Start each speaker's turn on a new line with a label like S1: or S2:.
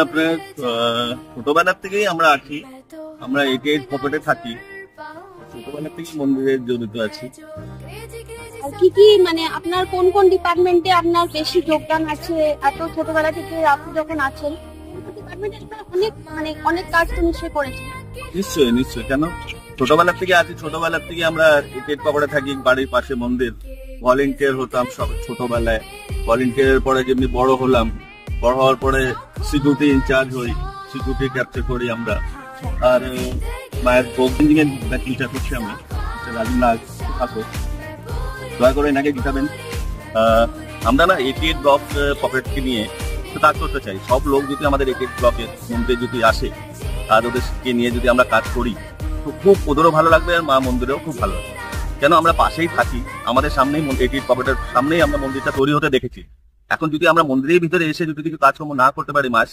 S1: আপনার ছোটবেলার থেকেই আমরা আছি, আমরা 88 পকেটে থাকি, ছোটবেলা থেকেই মন্দিরে জড়িত আছি।
S2: আর কি কি মানে আপনার কোন কোন ডিপার্টমেন্টে আপনার বেশি যোগদান আছে? এত ছোটবেলা থেকে আপনি যখন আছেন ডিপার্টমেন্টে আপনার অনেক মানে অনেক কাজ তো নিশ্চয়ই করেছেন।
S1: নিশ্চয়ই নিশ্চয়ই, কেন ছোটবেলার থেকে আছি, ছোটবেলার থেকে আমরা 88 পকেটে থাকি, বাড়ির পাশে মন্দির। ভলেন্টিয়ার হতাম সব ছোটবেলায়, ভলেন্টিয়ারের পরে যেমনি বড় হলাম, বড় হওয়ার পরে সিকিউরিটি ইনচার্জ হই, সিকিউরিটি ক্যাপচার করি আমরা। আর মায়ের বোর্ডিং এর টিচার করছি আমি, রাজীব নাগ থাকো, দয়া করে এনাকে জিতাবেন। আমরা না 88 ব্লক পকেটকে নিয়ে কাজ করতে চাই। সব লোক যদি আমাদের 88 ব্লকের মন্দিরে যদি আসে আর ওদেরকে নিয়ে যদি আমরা কাজ করি তো খুব ওদেরও ভালো লাগবে, আর মা মন্দিরেও খুব ভালো লাগবে। কেন আমরা পাশেই থাকি, আমাদের সামনেই 88 পকেটের সামনেই আমরা মন্দিরটা তৈরি হতে দেখেছি। এখন যদি আমরা মন্দিরের ভিতরে এসে যদি কিছু কাজকর্ম না করতে পারি, মায়ের